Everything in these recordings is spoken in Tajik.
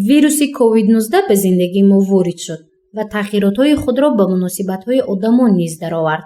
вируси COVID-19 به زندگی ما وارد شد و تغییرات‌های خود را به مناسبت‌های آدمان نیز درآورد.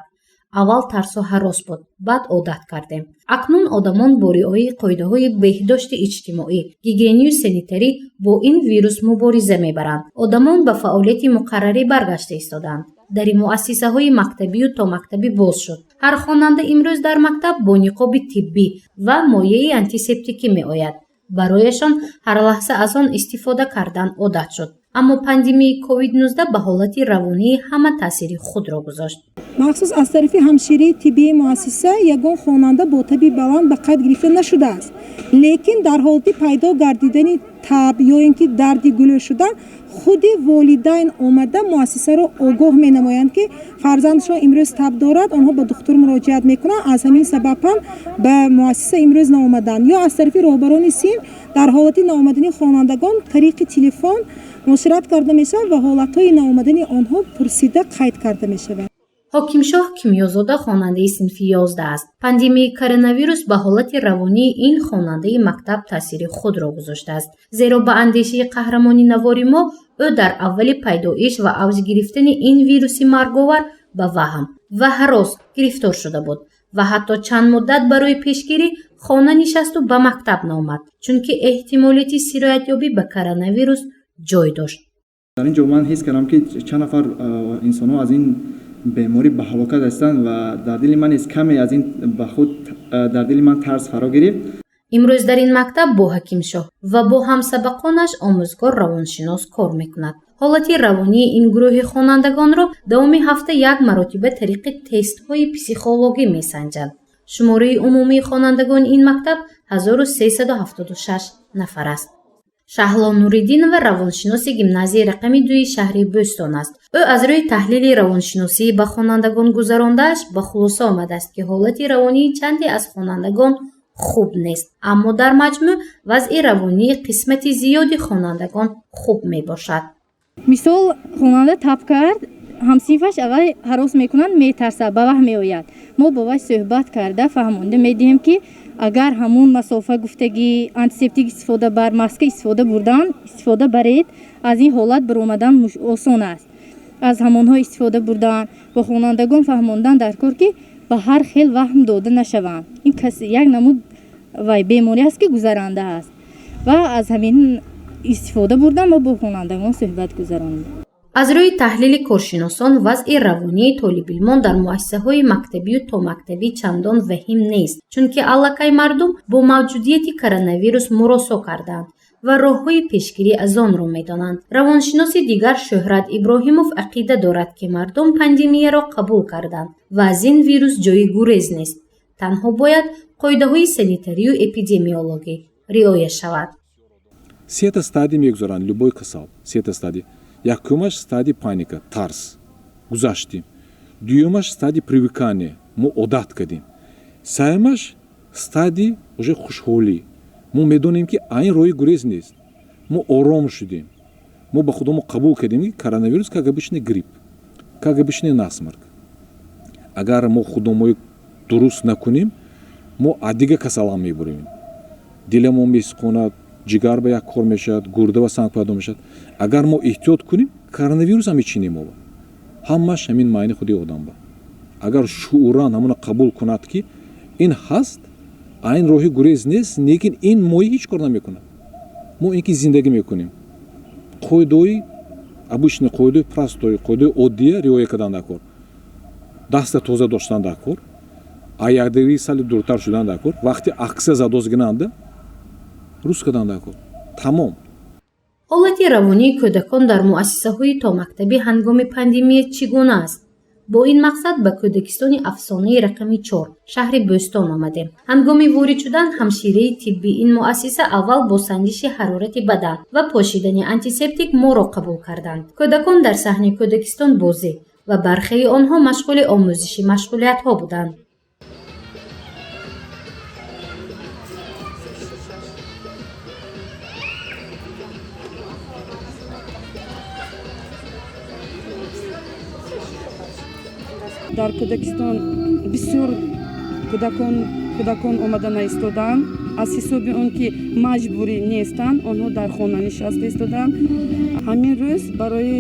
اول ترس و هراس بود، بعد عادت کردیم. اکنون آدمان با رعایت قاعده‌های بهداشت اجتماعی، گیگینی و سانیتری با این ویروس مبارزه می‌برند. آدمان به فعالیت مقرری برگشته ایستادند. در مؤسسه‌های مکتبی و تا مکتبی باز شد. هر خواننده امروز در مکتب با نقاب طبی و مایع آنتیسپتیکی می‌آید. برایشان هر لحظه از آن استفاده کردن عادت شد. اما پاندمی کووید 19 به حالت روانی همه تاثیر خود را گذاشت. مخصوص از طرف همشیره طبی مؤسسه یگان خواننده با تبی بلند به قید گرفته نشده است. لیکن در حالت پیدا گردیدن تب یا اینکه دردی گلو شدن خود والدین آمده مؤسسه را آگاه می نمایند که فرزندشان امروز تب دارد، آنها به دکتر مراجعت میکنند. از همین سبب هم به مؤسسه امروز نآمدند. یا از طرف راهبران سین در حالت نآمدن خوانندگان طریق تلفن مشورت کرده میشه و حالتهای نآمدن آنها پرسیده قید کرده میشه. حاکمشاه کیمیازاده خواننده صنف 11 است. پاندمی کرونا ویروس به حالت روانی این خواننده مکتب تاثیر خود را گذاشته است. زیرا به اندیشه قهرمانی نوار ما او در اول پیدایش و اوج گرفتن این ویروس مرگاور به وهم و هراس گرفتار شده بود و حتی چند مدت برای پیشگیری خانه نشست و به مکتب نآمد، چون که احتمالیت سرایت یابی به کرونا ویروس جای داشت. در اینجا من حس کردم که چند نفر انسان‌ها از این بیماری به هلاکت هستند و در دل من از کمی از این به خود در دل من ترس فرا گرفت. امروز در این مکتب با حکیم شاه و با همسبقانش آموزگار روانشناس کار میکند. حالت روانی این گروه خوانندگان را دوام هفته یک مرتبه طریق تست های پسیخولوژی میسنجند. شماره عمومی خوانندگان این مکتب 1376 نفر است. شهلا نوریدین و روانشناس گیمنازیای رقم 2 شهر بوستون است. او از روی تحلیل روانشناسی به خوانندگان گذرانده‌اش به خلاصه آمده است که حالت روانی چندی از خوانندگان خوب نیست، اما در مجموع وضع روانی قسمت زیادی خوانندگان خوب می باشد. مثال خواننده تب کرد، همسینفش اول هراس میکنند، میترسه، به وهم میآید. ما با وی صحبت کرده فهمانده میدیم که اگر همون مسافه گفتگی، آنتیسپتیک استفاده بر، ماسک استفاده برید، از این حالت برآمدن آسان است. از همانها استفاده بردن با خوانندگان فهماندن در کار که به هر خیل وهم داده نشوند. این کسی یک نمود وی بیماری است که گذرانده است و از همین استفاده بردن و با خوانندگان صحبت گذراندن. از روی تحلیل کارشناسان وضع روانی طالب علمان در مؤسسه‌های مکتبی و تا مکتبی چندان وخیم نیست، چون که علاقه مردم با موجودیت کرونا ویروس مراسا کردند و راه‌های پیشگیری از آن را می‌دانند. روانشناس دیگر شهرت ابراهیموف عقیده دارد که مردم پاندمی را قبول کردند و از این ویروس جای گریز نیست. تنها باید قاعده‌های سانیتری و اپیدمیولوژی رعایت شود. Сета стадий мегзоран любой касал. Сета стадий. Якумаш стадий паника, тарс. Гузаштим. Дуюмаш стадий привыкания. Мы одат кадим. Саимаш стадий уже хушхоли. Мы медоним ки айн рои гурез нест. Мы ором шудим. Мы ба худому қабул кадим ки коронавирус как обычный грипп, как обычный насморк. Агар мы худому дуруст накуним, мы адига касалам мебурим. Диламон бесқонат, جگر به یک کار میشد، گرده و سنگ پیدا میشد. اگر ما احتیاط کنیم کرونا هم میچینیم ما. همش همین معنی خودی آدم با. اگر شعوران همون قبول کند که این هست، این راهی گریز نیست، لیکن این مایی هیچ کار نمیکنه. ما اینکه زندگی میکنیم. قاعده обычный قاعده простой، قاعده عادیه رعایت کردن دکار. دست تازه داشتن دکار. آیادری سال دورتر شدن دکار. وقتی عکس زدوز گنانده روز کدان دکو تمام. حالت روانی کودکان در مؤسسه‌های تا مکتبی هنگام پاندمی چگونه است؟ با این مقصد به کودکستان افسانه رقم 4 شهر بوستون آمدیم. هنگام وارد شدن همشیره طبی این مؤسسه اول با سنجش حرارت بدن و پوشیدن آنتیسپتیک ما را قبول کردند. کودکان در صحنه کودکستان بازی و برخی آنها مشغول آموزشی مشغولیت‌ها بودند. در کودکستان بسیار کودکان кӯдакон омада наистоданд аз ҳисоби он ки маҷбурӣ нестанд онҳо дар хона нишаста истоданд. ҳамин рӯз барои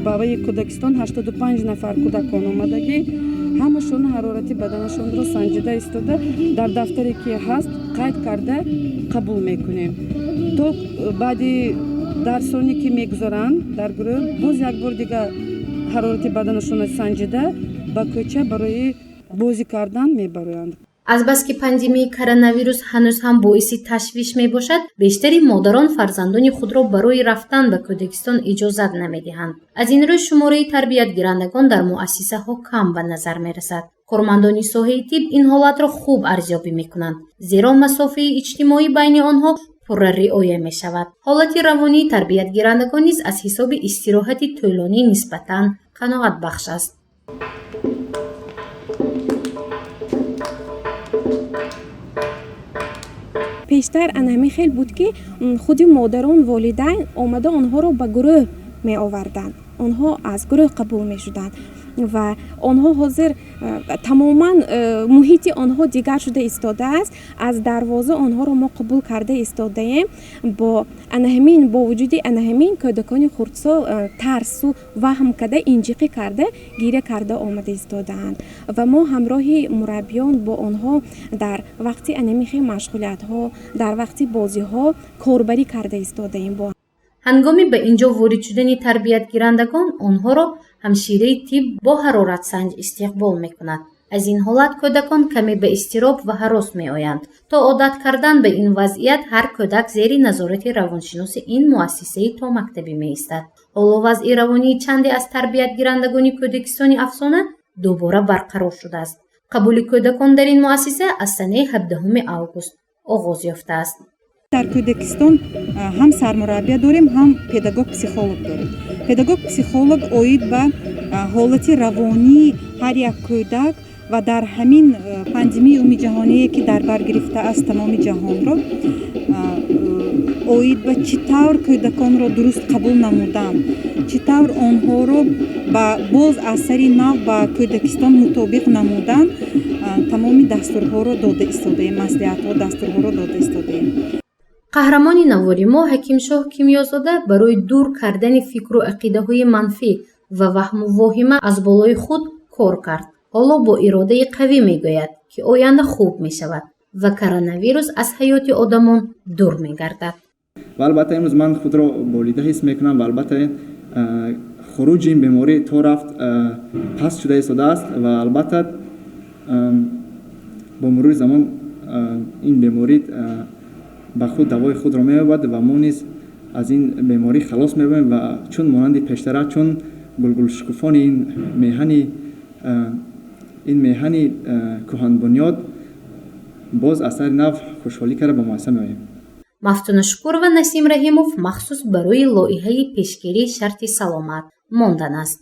баваи кӯдакистон 85 нафар кӯдакон омадагӣ ҳамашон ҳарорати баданашонро санҷида истода дар дафтаре ки ҳаст қайд карда қабул мекунем. то баъди дарсоне ки мегузаранд дар гурӯҳ боз як бор дигар ҳарорати баданашонро санҷида ба кӯча барои бозӣ кардан мебароянд. азбаски пандемияи коронавирус ҳанӯз ҳам боиси ташвиш мебошад, бештари модарон фарзандони худро барои рафтан ба кӯдакистон иҷозат намедиҳанд. аз ин рӯ шумораи тарбиятгирандагон дар муассисаҳо кам ба назар мерасад. кормандони соҳаи тиб ин ҳолатро хуб арзёбӣ мекунанд, зеро масофаи иҷтимоӣ байни онҳо пурра риоя мешавад. ҳолати равонии тарбиятгирандагон низ аз ҳисоби истироҳати тӯлонӣ нисбатан қаноатбахш аст. пештар анами хел буд ки худи модарон волидайн омада онҳоро ба гурӯҳ меоварданд, онҳо аз гурӯҳ қабул мешуданд ва онҳо ҳозир тамоман муҳити онҳо дигар шуда истодааст. аз дарвоза онҳоро мо қабул карда истодаем. бо вуҷуди анаҳамин кӯдакони хурдсол тарсу ваҳм карда инҷиқӣ карда гиря карда омада истодаанд ва мо ҳамроҳи мураббиён бо онҳо дар вақти анамихи машғулиятҳо, дар вақти бозиҳо корбарӣ карда истодаем. ҳангоми ба инҷо ворид шудани тарбиятгирандагон онҳоро ҳамшираи тиб бо ҳароратсанҷ истиқбол мекунад. аз ин ҳолат кӯдакон каме ба изтироб ва ҳарос меоянд. то одат кардан ба ин вазъият ҳар кӯдак зери назорати равоншиноси ин муассисаи томактабӣ меистад. ҳоло вазъи равонии чанде аз тарбиятгирандагони кӯдакистони афсона дубора барқарор шудааст. қабули кӯдакон дар ин муассиса аз санаи 17 август оғоз ёфтааст. дар кӯдакистон ҳам сармураббия дорем, ҳам педагог-психолог дорем. Педагог-психолог оид ба ҳолати равонии ҳар як кӯдак ва дар ҳамин пандемияи умумиҷаҳоние ки дар бар гирифтааст тамоми ҷаҳонро, оид ба чӣ тавр кӯдаконро дуруст қабул намуданд, чӣ тавр онҳоро ба боз аз сари нав ба кӯдакистон мутобиқ намуданд, тамоми дастурҳоро дода истодаем, маслиҳатҳо, дастурҳоро дода истодаем. қаҳрамони навори мо ҳакимшоҳ кимиёзода барои дур кардани фикру ақидаҳои манфӣ ва ваҳму воҳима аз болои худ кор кард. ҳоло бо иродаи қавӣ мегӯяд ки оянда хуб мешавад ва коронавирус аз ҳаёти одамон дур мегардад. ва албатта имрӯз ман худро болида ҳис мекунам ва албатта хуруҷи ин беморӣ то рафт паст шуда истодааст ва албатта бо мурури замон ин беморӣ ба худ давои худро меёбад ва мо низ аз ин беморӣ халос мебавем ва чун монанди пештара, чун гулгулшукуфони ин меҳани кӯҳанбунёд боз аз сари нав хушҳолӣ карда ба муассиса меоем. мафтуна шукур ва насим раҳимов махсус барои лоиҳаи пешгирии шарти саломат мондан аст.